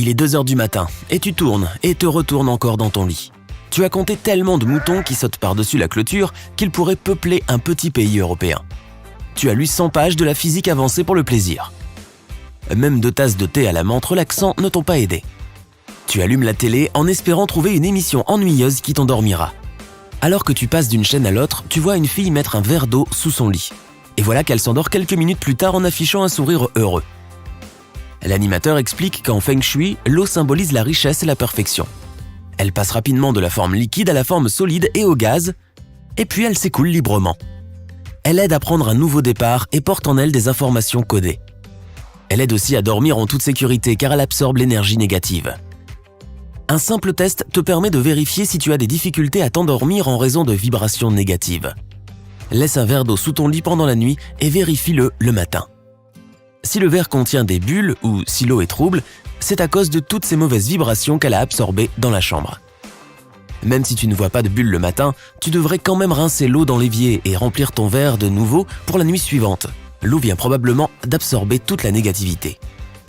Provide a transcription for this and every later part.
Il est 2 heures du matin et tu tournes et te retournes encore dans ton lit. Tu as compté tellement de moutons qui sautent par-dessus la clôture qu'ils pourraient peupler un petit pays européen. Tu as lu 100 pages de la physique avancée pour le plaisir. Même 2 tasses de thé à la menthe relaxant ne t'ont pas aidé. Tu allumes la télé en espérant trouver une émission ennuyeuse qui t'endormira. Alors que tu passes d'une chaîne à l'autre, tu vois une fille mettre un verre d'eau sous son lit. Et voilà qu'elle s'endort quelques minutes plus tard en affichant un sourire heureux. L'animateur explique qu'en Feng Shui, l'eau symbolise la richesse et la perfection. Elle passe rapidement de la forme liquide à la forme solide et au gaz, et puis elle s'écoule librement. Elle aide à prendre un nouveau départ et porte en elle des informations codées. Elle aide aussi à dormir en toute sécurité car elle absorbe l'énergie négative. Un simple test te permet de vérifier si tu as des difficultés à t'endormir en raison de vibrations négatives. Laisse un verre d'eau sous ton lit pendant la nuit et vérifie-le le matin. Si le verre contient des bulles ou si l'eau est trouble, c'est à cause de toutes ces mauvaises vibrations qu'elle a absorbées dans la chambre. Même si tu ne vois pas de bulles le matin, tu devrais quand même rincer l'eau dans l'évier et remplir ton verre de nouveau pour la nuit suivante. L'eau vient probablement d'absorber toute la négativité.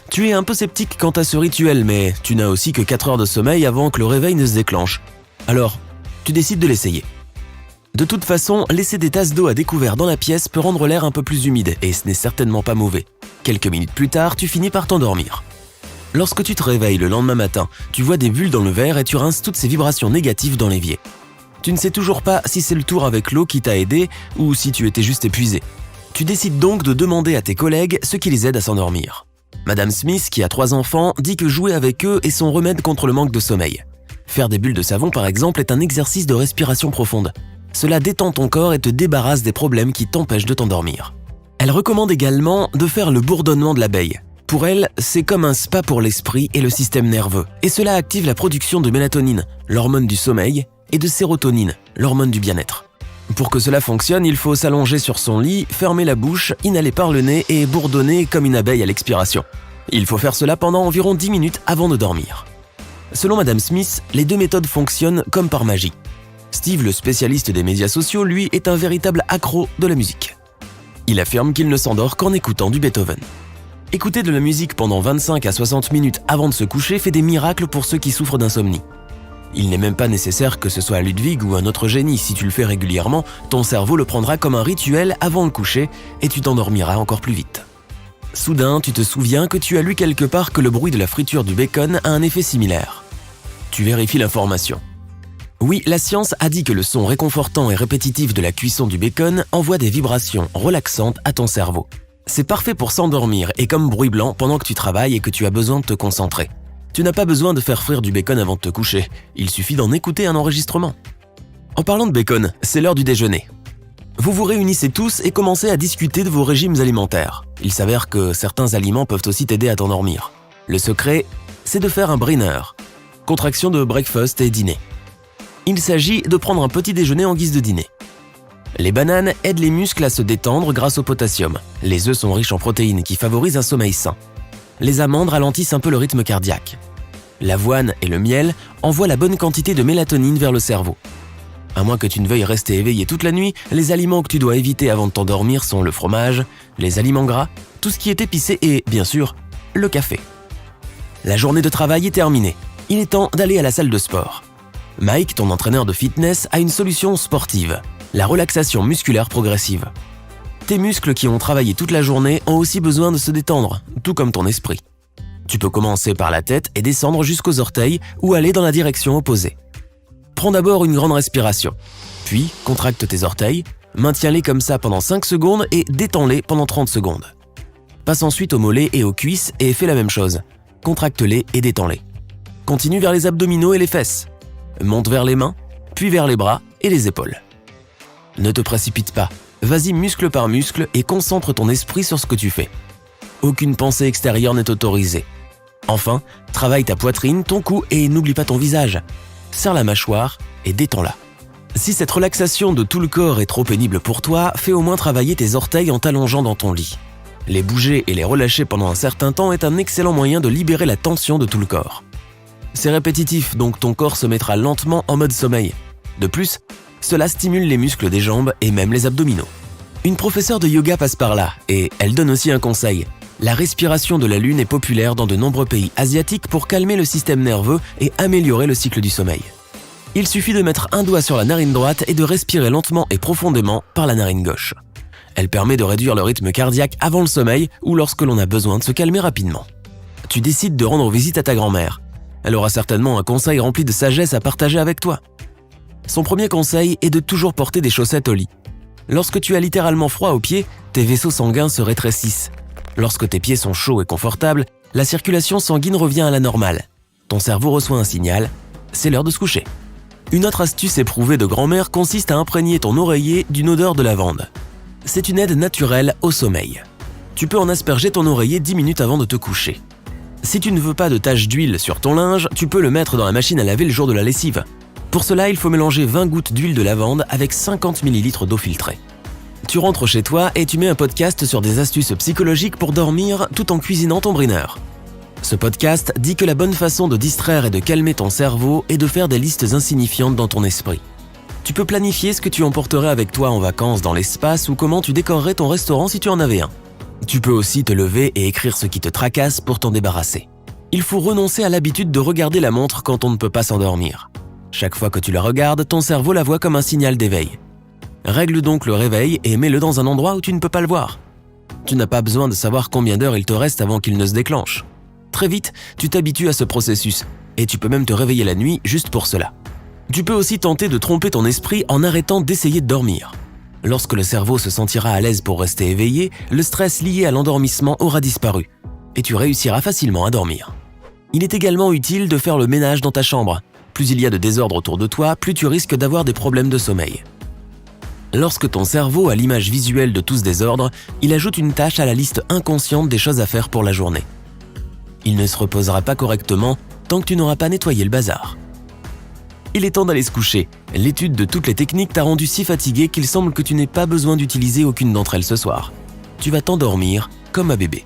Tu es un peu sceptique quant à ce rituel, mais tu n'as aussi que 4 heures de sommeil avant que le réveil ne se déclenche. Alors, tu décides de l'essayer. De toute façon, laisser des tasses d'eau à découvert dans la pièce peut rendre l'air un peu plus humide et ce n'est certainement pas mauvais. Quelques minutes plus tard, tu finis par t'endormir. Lorsque tu te réveilles le lendemain matin, tu vois des bulles dans le verre et tu rinces toutes ces vibrations négatives dans l'évier. Tu ne sais toujours pas si c'est le tour avec l'eau qui t'a aidé ou si tu étais juste épuisé. Tu décides donc de demander à tes collègues ce qui les aide à s'endormir. Madame Smith, qui a 3 enfants, dit que jouer avec eux est son remède contre le manque de sommeil. Faire des bulles de savon, par exemple, est un exercice de respiration profonde. Cela détend ton corps et te débarrasse des problèmes qui t'empêchent de t'endormir. Elle recommande également de faire le bourdonnement de l'abeille. Pour elle, c'est comme un spa pour l'esprit et le système nerveux. Et cela active la production de mélatonine, l'hormone du sommeil, et de sérotonine, l'hormone du bien-être. Pour que cela fonctionne, il faut s'allonger sur son lit, fermer la bouche, inhaler par le nez et bourdonner comme une abeille à l'expiration. Il faut faire cela pendant environ 10 minutes avant de dormir. Selon Madame Smith, les 2 méthodes fonctionnent comme par magie. Steve, le spécialiste des médias sociaux, lui, est un véritable accro de la musique. Il affirme qu'il ne s'endort qu'en écoutant du Beethoven. Écouter de la musique pendant 25 à 60 minutes avant de se coucher fait des miracles pour ceux qui souffrent d'insomnie. Il n'est même pas nécessaire que ce soit Ludwig ou un autre génie. Si tu le fais régulièrement, ton cerveau le prendra comme un rituel avant le coucher et tu t'endormiras encore plus vite. Soudain, tu te souviens que tu as lu quelque part que le bruit de la friture du bacon a un effet similaire. Tu vérifies l'information. Oui, la science a dit que le son réconfortant et répétitif de la cuisson du bacon envoie des vibrations relaxantes à ton cerveau. C'est parfait pour s'endormir et comme bruit blanc pendant que tu travailles et que tu as besoin de te concentrer. Tu n'as pas besoin de faire frire du bacon avant de te coucher, il suffit d'en écouter un enregistrement. En parlant de bacon, c'est l'heure du déjeuner. Vous vous réunissez tous et commencez à discuter de vos régimes alimentaires. Il s'avère que certains aliments peuvent aussi t'aider à t'endormir. Le secret, c'est de faire un brainer, contraction de breakfast et dîner. Il s'agit de prendre un petit déjeuner en guise de dîner. Les bananes aident les muscles à se détendre grâce au potassium. Les œufs sont riches en protéines qui favorisent un sommeil sain. Les amandes ralentissent un peu le rythme cardiaque. L'avoine et le miel envoient la bonne quantité de mélatonine vers le cerveau. À moins que tu ne veuilles rester éveillé toute la nuit, les aliments que tu dois éviter avant de t'endormir sont le fromage, les aliments gras, tout ce qui est épicé et, bien sûr, le café. La journée de travail est terminée. Il est temps d'aller à la salle de sport. Mike, ton entraîneur de fitness, a une solution sportive, la relaxation musculaire progressive. Tes muscles qui ont travaillé toute la journée ont aussi besoin de se détendre, tout comme ton esprit. Tu peux commencer par la tête et descendre jusqu'aux orteils ou aller dans la direction opposée. Prends d'abord une grande respiration, puis contracte tes orteils, maintiens-les comme ça pendant 5 secondes et détends-les pendant 30 secondes. Passe ensuite aux mollets et aux cuisses et fais la même chose, contracte-les et détends-les. Continue vers les abdominaux et les fesses. Monte vers les mains, puis vers les bras et les épaules. Ne te précipite pas, vas-y muscle par muscle et concentre ton esprit sur ce que tu fais. Aucune pensée extérieure n'est autorisée. Enfin, travaille ta poitrine, ton cou et n'oublie pas ton visage. Serre la mâchoire et détends-la. Si cette relaxation de tout le corps est trop pénible pour toi, fais au moins travailler tes orteils en t'allongeant dans ton lit. Les bouger et les relâcher pendant un certain temps est un excellent moyen de libérer la tension de tout le corps. C'est répétitif, donc ton corps se mettra lentement en mode sommeil. De plus, cela stimule les muscles des jambes et même les abdominaux. Une professeure de yoga passe par là et elle donne aussi un conseil. La respiration de la lune est populaire dans de nombreux pays asiatiques pour calmer le système nerveux et améliorer le cycle du sommeil. Il suffit de mettre un doigt sur la narine droite et de respirer lentement et profondément par la narine gauche. Elle permet de réduire le rythme cardiaque avant le sommeil ou lorsque l'on a besoin de se calmer rapidement. Tu décides de rendre visite à ta grand-mère. Elle aura certainement un conseil rempli de sagesse à partager avec toi. Son premier conseil est de toujours porter des chaussettes au lit. Lorsque tu as littéralement froid aux pieds, tes vaisseaux sanguins se rétrécissent. Lorsque tes pieds sont chauds et confortables, la circulation sanguine revient à la normale. Ton cerveau reçoit un signal, c'est l'heure de se coucher. Une autre astuce éprouvée de grand-mère consiste à imprégner ton oreiller d'une odeur de lavande. C'est une aide naturelle au sommeil. Tu peux en asperger ton oreiller 10 minutes avant de te coucher. Si tu ne veux pas de taches d'huile sur ton linge, tu peux le mettre dans la machine à laver le jour de la lessive. Pour cela, il faut mélanger 20 gouttes d'huile de lavande avec 50 ml d'eau filtrée. Tu rentres chez toi et tu mets un podcast sur des astuces psychologiques pour dormir tout en cuisinant ton briner. Ce podcast dit que la bonne façon de distraire et de calmer ton cerveau est de faire des listes insignifiantes dans ton esprit. Tu peux planifier ce que tu emporterais avec toi en vacances dans l'espace ou comment tu décorerais ton restaurant si tu en avais un. Tu peux aussi te lever et écrire ce qui te tracasse pour t'en débarrasser. Il faut renoncer à l'habitude de regarder la montre quand on ne peut pas s'endormir. Chaque fois que tu la regardes, ton cerveau la voit comme un signal d'éveil. Règle donc le réveil et mets-le dans un endroit où tu ne peux pas le voir. Tu n'as pas besoin de savoir combien d'heures il te reste avant qu'il ne se déclenche. Très vite, tu t'habitues à ce processus et tu peux même te réveiller la nuit juste pour cela. Tu peux aussi tenter de tromper ton esprit en arrêtant d'essayer de dormir. Lorsque le cerveau se sentira à l'aise pour rester éveillé, le stress lié à l'endormissement aura disparu et tu réussiras facilement à dormir. Il est également utile de faire le ménage dans ta chambre. Plus il y a de désordre autour de toi, plus tu risques d'avoir des problèmes de sommeil. Lorsque ton cerveau a l'image visuelle de tout ce désordre, il ajoute une tâche à la liste inconsciente des choses à faire pour la journée. Il ne se reposera pas correctement tant que tu n'auras pas nettoyé le bazar. Il est temps d'aller se coucher. L'étude de toutes les techniques t'a rendu si fatigué qu'il semble que tu n'aies pas besoin d'utiliser aucune d'entre elles ce soir. Tu vas t'endormir comme un bébé.